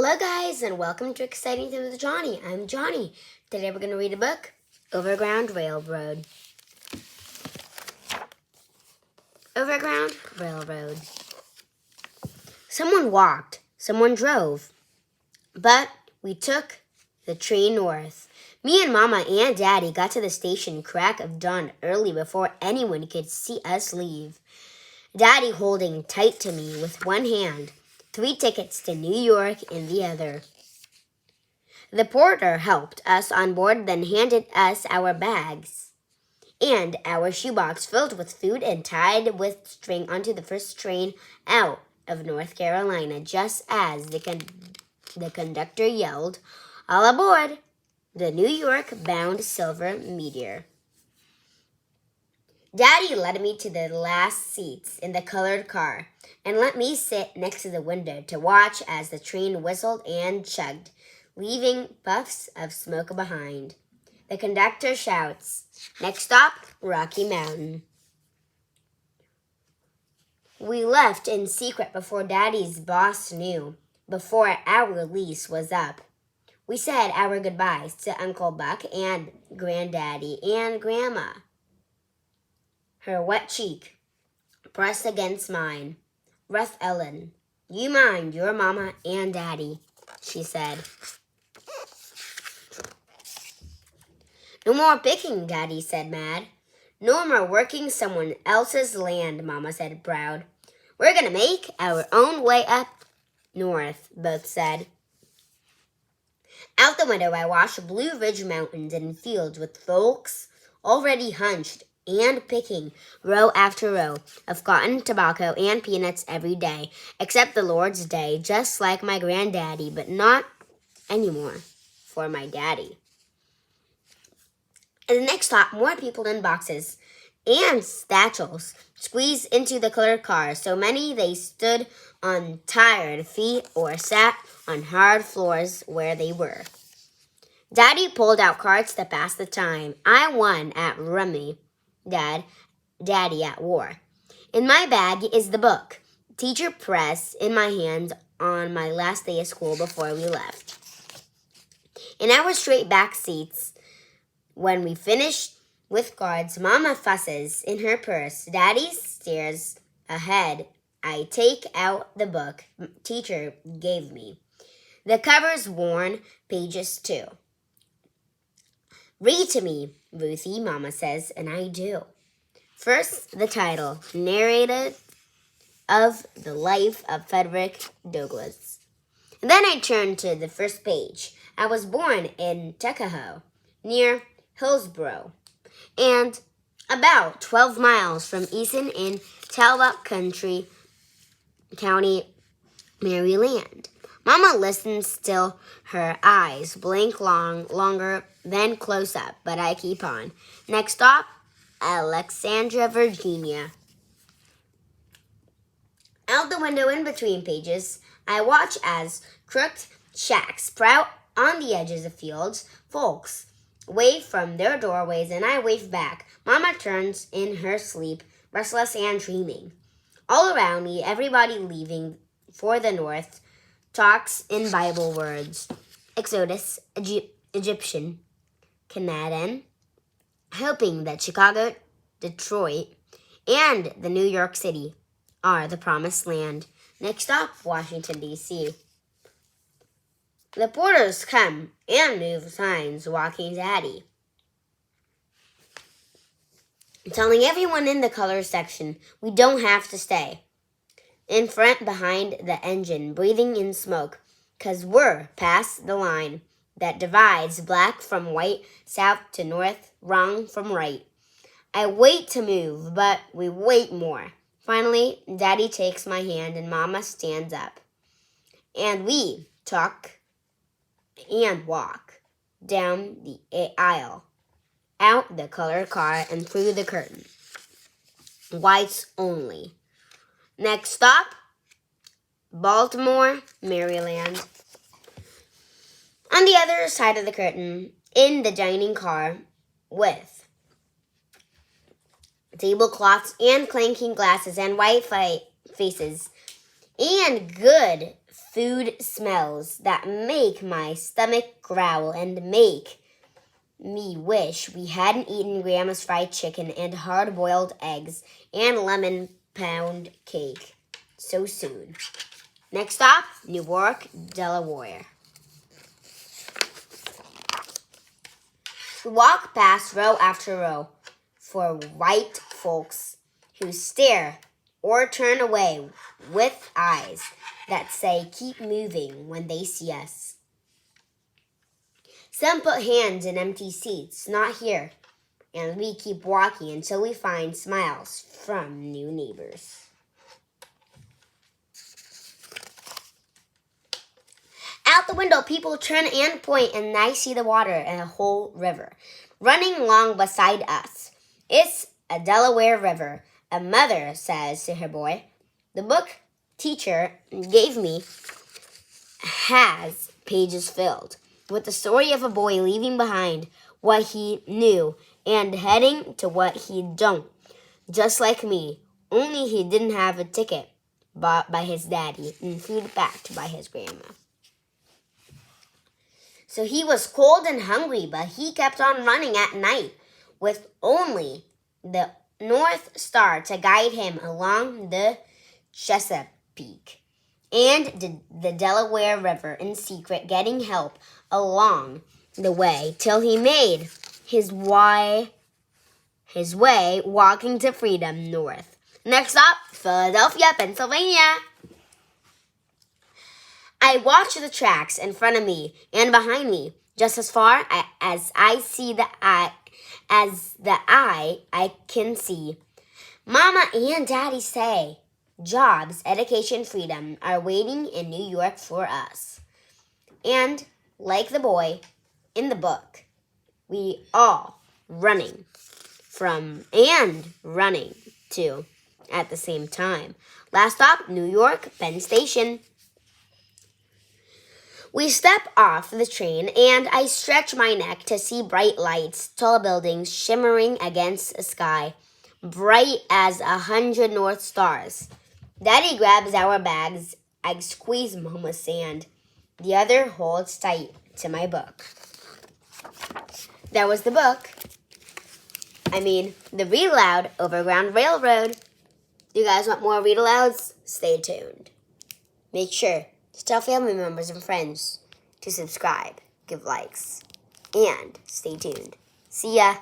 Hello guys and welcome to Exciting Things with Johnny. I'm Johnny. Today we're going to read a book, Overground Railroad. Overground Railroad. Someone walked, someone drove, but we took the train north. Me and Mama and Daddy got to the station crack of dawn early before anyone could see us leave. Daddy holding tight to me with one hand, 3 tickets to New York in the other. The porter helped us on board, then handed us our bags and our shoebox filled with food and tied with string onto the first train out of North Carolina, just as the conductor yelled, "All aboard the New York-bound Silver Meteor." Daddy led me to the last seats in the colored car and let me sit next to the window to watch as the train whistled and chugged, leaving puffs of smoke behind. The conductor shouts, "Next stop, Rocky Mountain." We left in secret before Daddy's boss knew, before our lease was up. We said our goodbyes to Uncle Buck and Granddaddy and Grandma. Her wet cheek pressed against mine. "Ruth Ellen, you mind your Mama and Daddy," she said. "No more picking," Daddy said, mad. "No more working someone else's land," Mama said, proud. "We're gonna make our own way up north," both said. Out the window, I watched Blue Ridge Mountains and fields with folks already hunched and picking row after row of cotton, tobacco, and peanuts every day, except the Lord's Day, just like my granddaddy, but not anymore for my daddy. At the next stop, more people in boxes and satchels squeezed into the colored car, so many they stood on tired feet or sat on hard floors where they were. Daddy pulled out cards to pass the time. I won at rummy, Daddy at war. In my bag is the book teacher pressed in my hand on my last day of school before we left. In our straight back seats, when we finished with cards, Mama fusses in her purse. Daddy stares ahead. I take out the book teacher gave me. The cover's worn, pages too. "Read to me, Ruthie," Mama says, and I do. First, the title, narrated of the life of Frederick Douglass. And then I turn to the first page. I was born in Tuckahoe, near Hillsborough, and about 12 miles from Easton in Talbot County, Maryland. Mama listens till her eyes blink longer than close up, but I keep on. Next stop, Alexandria, Virginia. Out the window in between pages, I watch as crooked shacks sprout on the edges of fields. Folks wave from their doorways, and I wave back. Mama turns in her sleep, restless and dreaming. All around me, everybody leaving for the north talks in Bible words. Exodus, Egyptian, Canadian, hoping that Chicago, Detroit, and the New York City are the promised land. Next stop, Washington, D.C. The porters come and move signs walking Daddy, telling everyone in the color section we don't have to stay. In front behind the engine, breathing in smoke, 'cause we're past the line that divides black from white, south to north, wrong from right. I wait to move, but we wait more. Finally, Daddy takes my hand and Mama stands up. And we talk and walk down the aisle, out the colored car and through the curtain. Whites only. Next stop, Baltimore, Maryland. On the other side of the curtain, in the dining car with tablecloths and clanking glasses and white faces and good food smells that make my stomach growl and make me wish we hadn't eaten Grandma's fried chicken and hard-boiled eggs and lemon pound cake so soon. Next stop, Newark, Delaware. We walk past row after row for white folks who stare or turn away with eyes that say keep moving when they see us. Some put hands in empty seats, not here, and we keep walking until we find smiles from new neighbors. Out the window, people turn and point, and I see the water and a whole river running along beside us. It's a Delaware River, a mother says to her boy. The book teacher gave me has pages filled with the story of a boy leaving behind what he knew and heading to what he don't, just like me, only he didn't have a ticket bought by his daddy and food packed by his grandma. So he was cold and hungry, but he kept on running at night with only the North Star to guide him along the Chesapeake and the Delaware River in secret, getting help along the way till he made his way walking to freedom north. Next up, Philadelphia, Pennsylvania. I watch the tracks in front of me and behind me, just as far as I see the eye I can see. Mama and Daddy say jobs, education, freedom are waiting in New York for us. And like the boy in the book, we all running from and running to at the same time. Last stop, New York, Penn Station. We step off the train, and I stretch my neck to see bright lights, tall buildings shimmering against a sky, bright as 100 North Stars. Daddy grabs our bags. I squeeze Mama's hand. The other holds tight to my book. That was the book. The Read Aloud Overground Railroad. Do you guys want more Read Alouds? Stay tuned. Make sure to tell family members and friends to subscribe, give likes, and stay tuned. See ya!